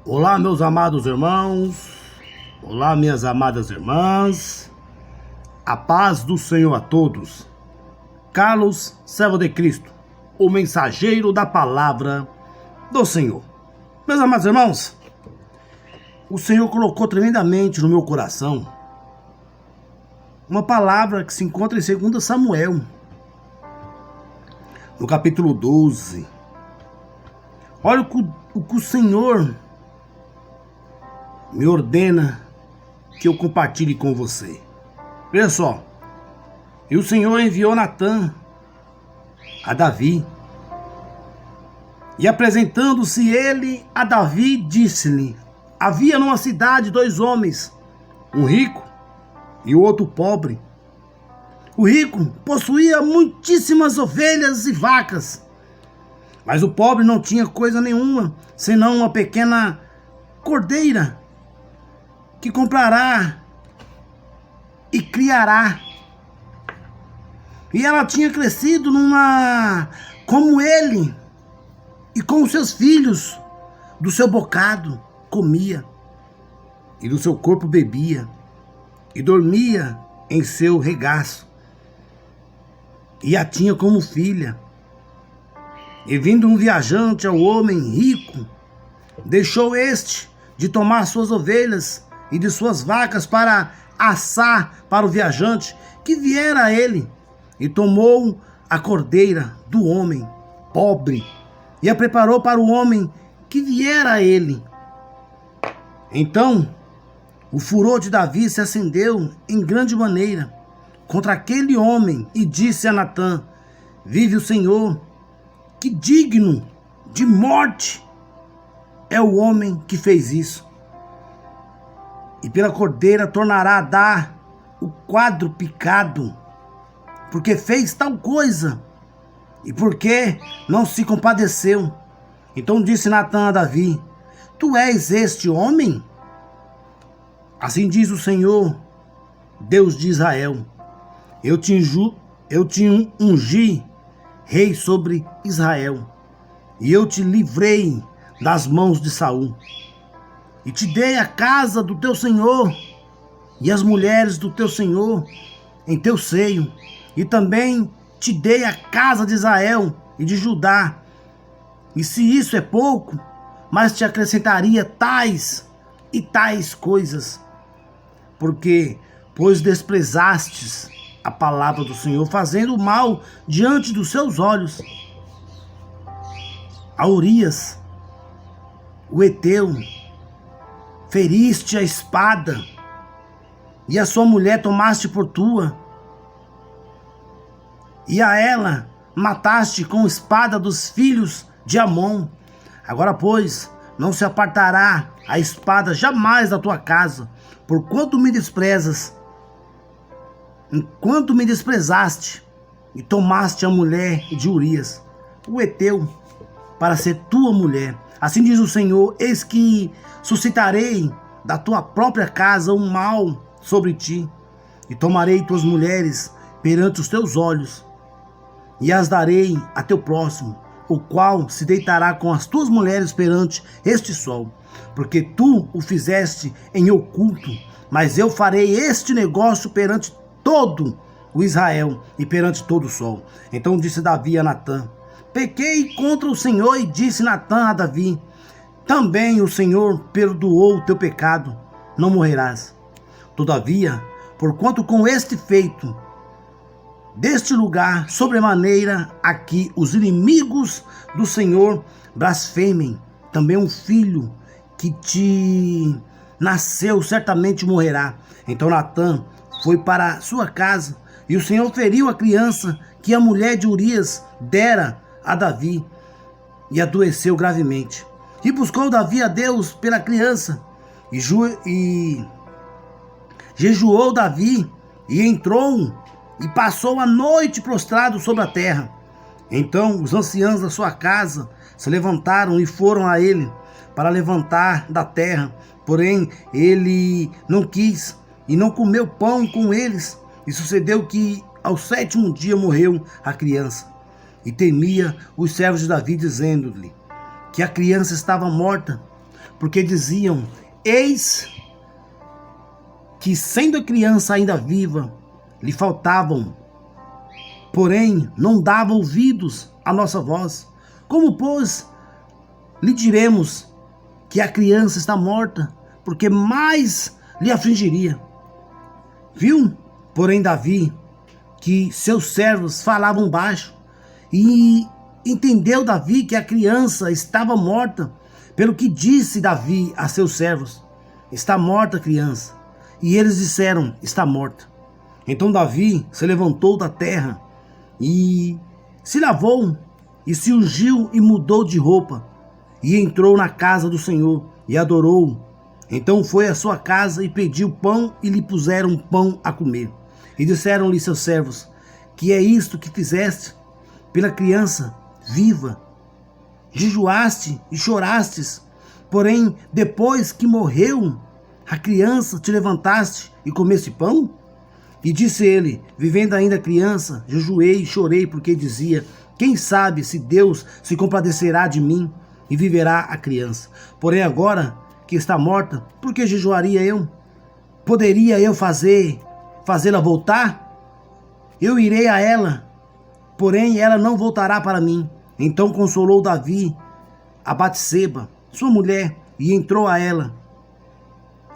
Olá, meus amados irmãos, olá, minhas amadas irmãs, a paz do Senhor a todos. Carlos, servo de Cristo, o mensageiro da palavra do Senhor. Meus amados irmãos, o Senhor colocou tremendamente no meu coração uma palavra que se encontra em 2 Samuel, no capítulo 12. Olha o que o Senhor me ordena que eu compartilhe com você. Veja só. E o Senhor enviou Natã a Davi. E apresentando-se ele a Davi, disse-lhe: havia numa cidade 2 homens, um rico e o outro pobre. O rico possuía muitíssimas ovelhas e vacas, mas o pobre não tinha coisa nenhuma, senão uma pequena cordeira, que comprará e criará. E ela tinha crescido como ele, e com os seus filhos, do seu bocado comia, e do seu corpo bebia, e dormia em seu regaço, e a tinha como filha. E vindo um viajante ao homem rico, deixou este de tomar suas ovelhas e de suas vacas para assar para o viajante que viera a ele, e tomou a cordeira do homem pobre e a preparou para o homem que viera a ele. Então o furor de Davi se acendeu em grande maneira contra aquele homem e disse a Natã: vive o Senhor, que digno de morte é o homem que fez isso. E pela cordeira tornará a dar o quadruplicado, porque fez tal coisa, e porque não se compadeceu. Então disse Natã a Davi: tu és este homem? Assim diz o Senhor, Deus de Israel: eu te ungi rei sobre Israel, e eu te livrei das mãos de Saul. E te dei a casa do teu senhor e as mulheres do teu senhor em teu seio. E também te dei a casa de Israel e de Judá. E se isso é pouco, mas te acrescentaria tais e tais coisas. Pois desprezastes a palavra do Senhor, fazendo mal diante dos seus olhos. A Urias, o Heteu, feriste a espada, e a sua mulher tomaste por tua, e a ela mataste com espada dos filhos de Amon. Agora, pois, não se apartará a espada jamais da tua casa, porquanto me desprezas, enquanto me desprezaste, e tomaste a mulher de Urias, o Heteu, para ser tua mulher. Assim diz o Senhor: eis que suscitarei da tua própria casa um mal sobre ti, e tomarei tuas mulheres perante os teus olhos, e as darei a teu próximo, o qual se deitará com as tuas mulheres perante este sol, porque tu o fizeste em oculto, mas eu farei este negócio perante todo o Israel e perante todo o sol. Então disse Davi a Natã: pequei contra o Senhor. E disse Natã a Davi: também o Senhor perdoou o teu pecado, não morrerás. Todavia, porquanto com este feito deste lugar sobremaneira aqui os inimigos do Senhor blasfemem, também um filho que te nasceu certamente morrerá. Então Natã foi para sua casa, e o Senhor feriu a criança que a mulher de Urias dera a Davi, e adoeceu gravemente. E buscou Davi a Deus pela criança, e jejuou Davi, e entrou e passou a noite prostrado sobre a terra. Então os anciãos da sua casa se levantaram e foram a ele para levantar da terra, porém ele não quis e não comeu pão com eles. E sucedeu que ao 7º dia morreu a criança. E temia os servos de Davi, dizendo-lhe que a criança estava morta. porque diziam: eis que, sendo a criança ainda viva, lhe faltavam, porém não dava ouvidos à nossa voz. Como, pois, lhe diremos que a criança está morta, porque mais lhe afligiria? Viu, porém, Davi, que seus servos falavam baixo, e entendeu Davi que a criança estava morta, pelo que disse Davi a seus servos: está morta a criança. E eles disseram: está morta. Então Davi se levantou da terra e se lavou e se ungiu e mudou de roupa e entrou na casa do Senhor e adorou. Então foi à sua casa e pediu pão, e lhe puseram pão a comer. E disseram-lhe seus servos: que é isto que fizeste pela criança viva? Jejuaste e chorastes, porém depois que morreu a criança te levantaste e comeste pão? E disse ele: vivendo ainda a criança, jejuei e chorei, porque dizia: quem sabe se Deus se compadecerá de mim e viverá a criança. Porém agora que está morta, por que jejuaria eu? Poderia eu fazê-la voltar? Eu irei a ela, porém ela não voltará para mim. Então consolou Davi a Batseba, sua mulher, e entrou a ela,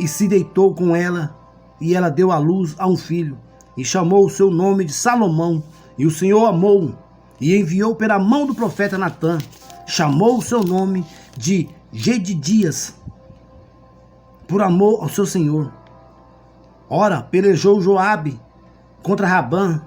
e se deitou com ela, e ela deu à luz a um filho, e chamou o seu nome de Salomão. E o Senhor amou-o, e enviou pela mão do profeta Natã, chamou o seu nome de Jedidias, por amor ao seu Senhor. Ora, pelejou Joabe contra Rabã,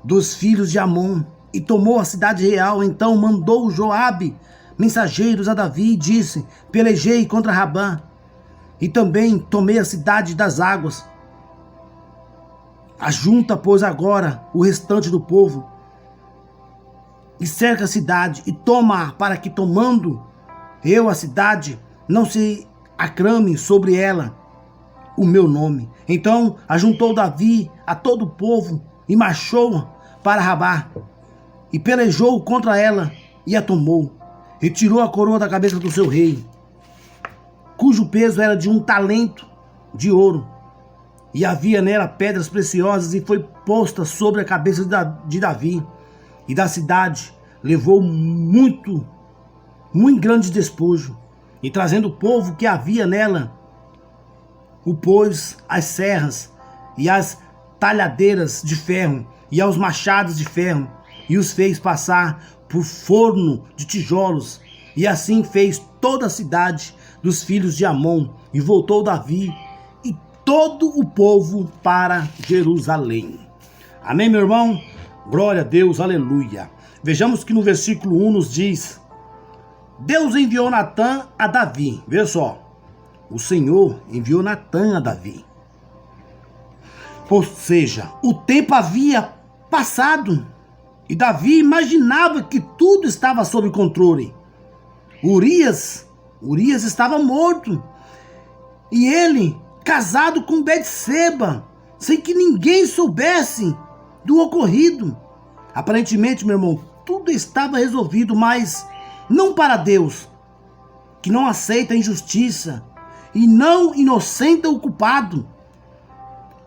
dos filhos de Amon, e tomou a cidade real. Então mandou Joabe mensageiros a Davi e disse: pelejei contra Rabã, e também tomei a cidade das águas. Ajunta, pois, agora o restante do povo, e cerca a cidade, e toma-a, para que, tomando eu a cidade, não se acrame sobre ela o meu nome. Então ajuntou Davi a todo o povo, e marchou para Rabá, e pelejou contra ela, e a tomou, e tirou a coroa da cabeça do seu rei, cujo peso era de 1 talento de ouro, e havia nela pedras preciosas, e foi posta sobre a cabeça de Davi. E da cidade levou muito grande despojo, e trazendo o povo que havia nela, o pôs às serras e às talhadeiras de ferro e aos machados de ferro, e os fez passar por forno de tijolos. E assim fez toda a cidade dos filhos de Amon. E voltou Davi e todo o povo para Jerusalém. Amém, meu irmão? Glória a Deus, aleluia. Vejamos que no versículo 1 nos diz: Deus enviou Natã a Davi. Veja só, o Senhor enviou Natã a Davi. Ou seja, o tempo havia passado e Davi imaginava que tudo estava sob controle. Urias estava morto, e ele casado com Betseba, sem que ninguém soubesse do ocorrido. Aparentemente, meu irmão, tudo estava resolvido, mas não para Deus, que não aceita a injustiça e não inocenta o culpado.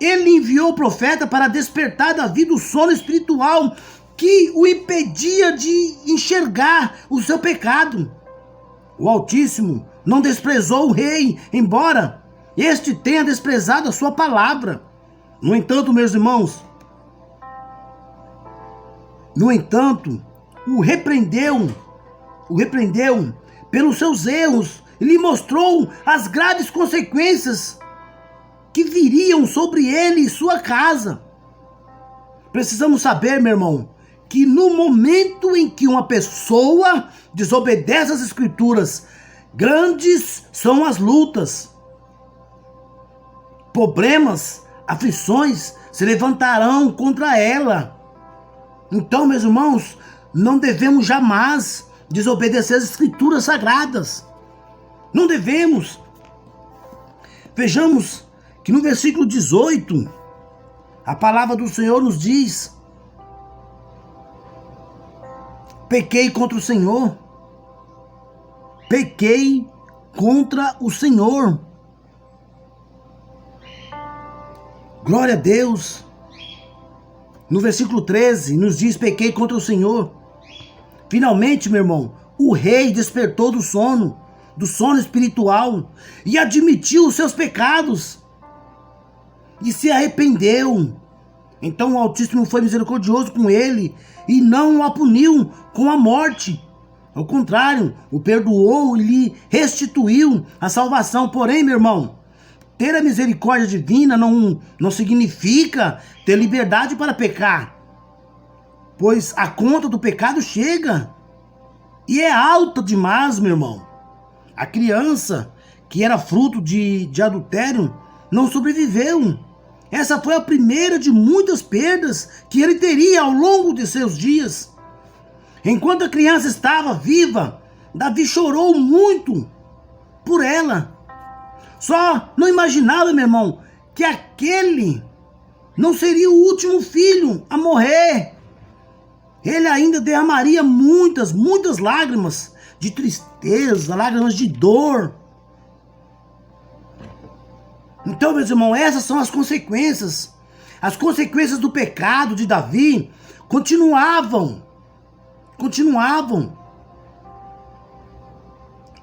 Ele enviou o profeta para despertar Davi do sono espiritual que o impedia de enxergar o seu pecado. O Altíssimo não desprezou o rei, embora este tenha desprezado a sua palavra. No entanto, meus irmãos, o repreendeu pelos seus erros e lhe mostrou as graves consequências que viriam sobre ele e sua casa. Precisamos saber, meu irmão, que no momento em que uma pessoa desobedece às Escrituras, grandes são as lutas. Problemas, aflições se levantarão contra ela. Então, meus irmãos, não devemos jamais desobedecer às Escrituras sagradas. Não devemos. Vejamos que no versículo 18, a palavra do Senhor nos diz: pequei contra o Senhor, pequei contra o Senhor. Glória a Deus. No versículo 13 nos diz: pequei contra o Senhor. Finalmente, meu irmão, o rei despertou do sono espiritual, e admitiu os seus pecados e se arrependeu. Então o Altíssimo foi misericordioso com ele e não o puniu com a morte. Ao contrário, o perdoou e lhe restituiu a salvação. Porém, meu irmão, ter a misericórdia divina não significa ter liberdade para pecar, pois a conta do pecado chega e é alta demais, meu irmão. A criança que era fruto de adultério não sobreviveu. Essa foi a primeira de muitas perdas que ele teria ao longo de seus dias. Enquanto a criança estava viva, Davi chorou muito por ela. Só não imaginava, meu irmão, que aquele não seria o último filho a morrer. Ele ainda derramaria muitas lágrimas de tristeza, lágrimas de dor. Então, meus irmãos, essas são as consequências. As consequências do pecado de Davi continuavam.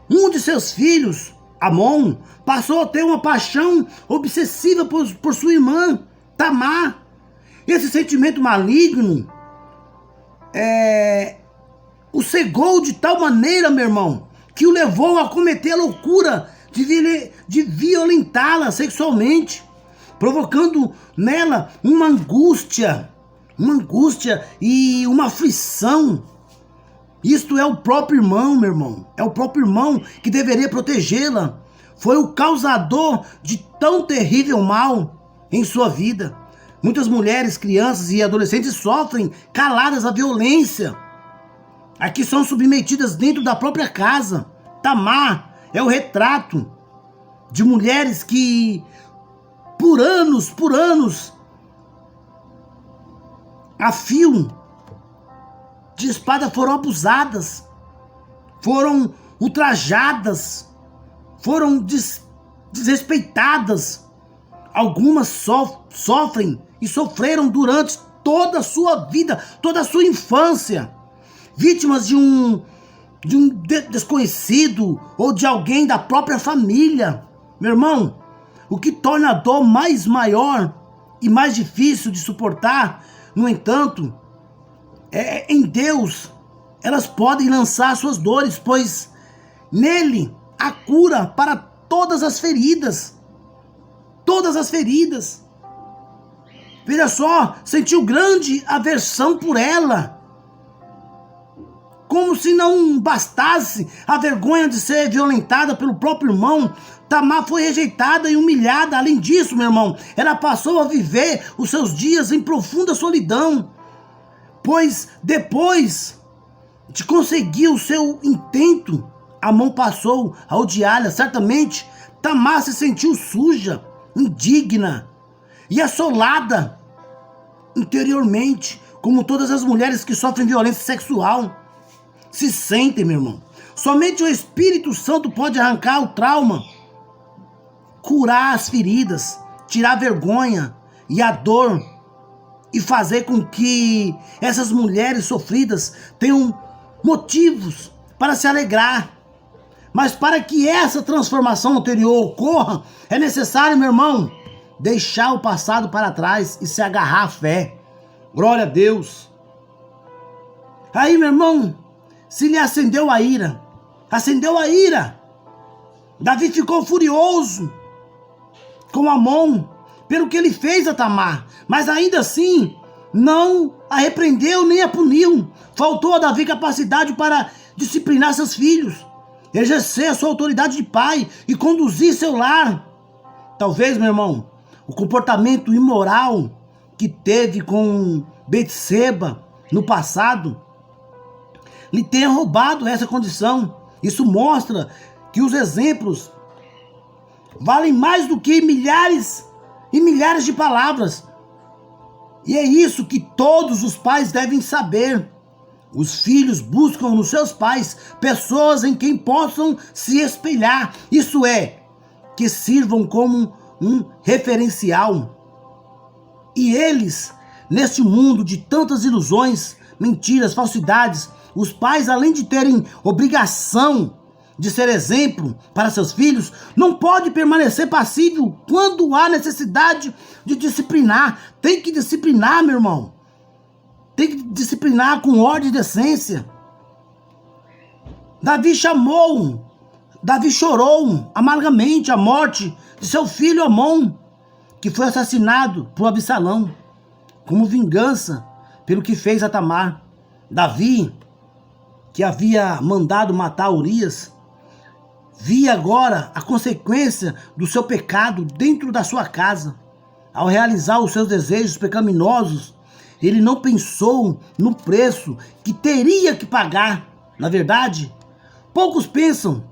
Um de seus filhos, Amon, passou a ter uma paixão obsessiva por sua irmã, Tamar. Esse sentimento maligno o cegou de tal maneira, meu irmão, que o levou a cometer a loucura de violentá-la sexualmente, provocando nela uma angústia e uma aflição. Isto é o próprio irmão, meu irmão. É o próprio irmão que deveria protegê-la. Foi o causador de tão terrível mal em sua vida. Muitas mulheres, crianças e adolescentes sofrem caladas a violência. Aqui são submetidas dentro da própria casa. Tamar é o retrato de mulheres que por anos, a fio de espada foram abusadas, foram ultrajadas, foram desrespeitadas. Algumas sofrem e sofreram durante toda a sua vida, toda a sua infância, vítimas de um desconhecido ou de alguém da própria família. Meu irmão, o que torna a dor mais maior e mais difícil de suportar, no entanto, em Deus, elas podem lançar suas dores, pois nele há cura para todas as feridas. Todas as feridas. Veja só, sentiu grande aversão por ela. Como se não bastasse a vergonha de ser violentada pelo próprio irmão, Tamar foi rejeitada e humilhada. Além disso, meu irmão, ela passou a viver os seus dias em profunda solidão, pois depois de conseguir o seu intento, Amon passou a odiá-la. Certamente, Tamar se sentiu suja, indigna e assolada interiormente, como todas as mulheres que sofrem violência sexual se sentem, meu irmão. Somente o Espírito Santo pode arrancar o trauma, curar as feridas, tirar a vergonha e a dor e fazer com que essas mulheres sofridas tenham motivos para se alegrar. Mas para que essa transformação anterior ocorra, é necessário, meu irmão, deixar o passado para trás e se agarrar à fé. Glória a Deus. Aí, meu irmão, se lhe acendeu a ira. Davi ficou furioso com Amon pelo que ele fez a Tamar, mas ainda assim não a repreendeu nem a puniu. Faltou a Davi capacidade para disciplinar seus filhos, exercer a sua autoridade de pai e conduzir seu lar. Talvez, meu irmão, o comportamento imoral que teve com Betseba no passado lhe tenha roubado essa condição. Isso mostra que os exemplos valem mais do que milhares e milhares de palavras. E é isso que todos os pais devem saber. Os filhos buscam nos seus pais pessoas em quem possam se espelhar. Isso é, que sirvam como um referencial. E eles, neste mundo de tantas ilusões, mentiras, falsidades, os pais, além de terem obrigação de ser exemplo para seus filhos, não pode permanecer passivo quando há necessidade de disciplinar. Tem que disciplinar, meu irmão. Tem que disciplinar com ordem e decência. Davi chorou amargamente a morte de seu filho Amon, que foi assassinado por Absalão, como vingança pelo que fez a Tamar. Davi, que havia mandado matar Urias, via agora a consequência do seu pecado dentro da sua casa. Ao realizar os seus desejos pecaminosos, ele não pensou no preço que teria que pagar. Na verdade, poucos pensam,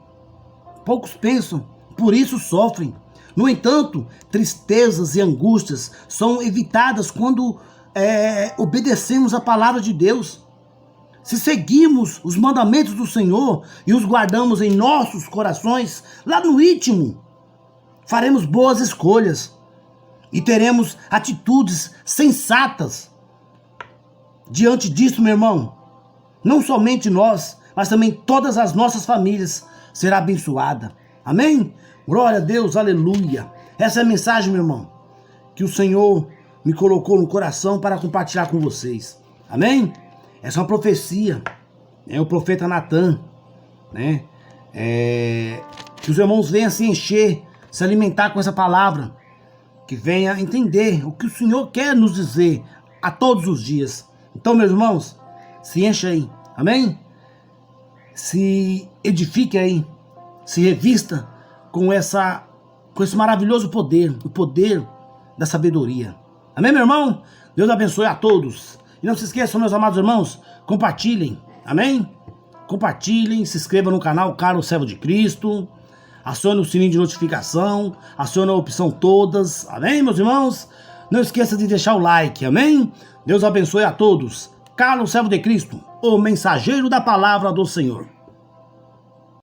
por isso sofrem. No entanto, tristezas e angústias são evitadas quando obedecemos a palavra de Deus. Se seguimos os mandamentos do Senhor e os guardamos em nossos corações, lá no íntimo, faremos boas escolhas e teremos atitudes sensatas. Diante disso, meu irmão, não somente nós, mas também todas as nossas famílias será abençoada. Amém? Glória a Deus, aleluia. Essa é a mensagem, meu irmão, que o Senhor me colocou no coração para compartilhar com vocês. Amém? Essa é uma profecia, o profeta Natan, né? Que os irmãos venham se encher, se alimentar com essa palavra, que venha entender o que o Senhor quer nos dizer a todos os dias. Então, meus irmãos, se encha aí, amém? Se edifique aí, se revista com esse maravilhoso poder, o poder da sabedoria. Amém, meu irmão? Deus abençoe a todos. E não se esqueçam, meus amados irmãos, compartilhem, amém? Compartilhem, se inscrevam no canal Carlos Servo de Cristo, acione o sininho de notificação, acione a opção todas, amém, meus irmãos? Não esqueça de deixar o like, amém? Deus abençoe a todos. Carlos Servo de Cristo, o mensageiro da palavra do Senhor.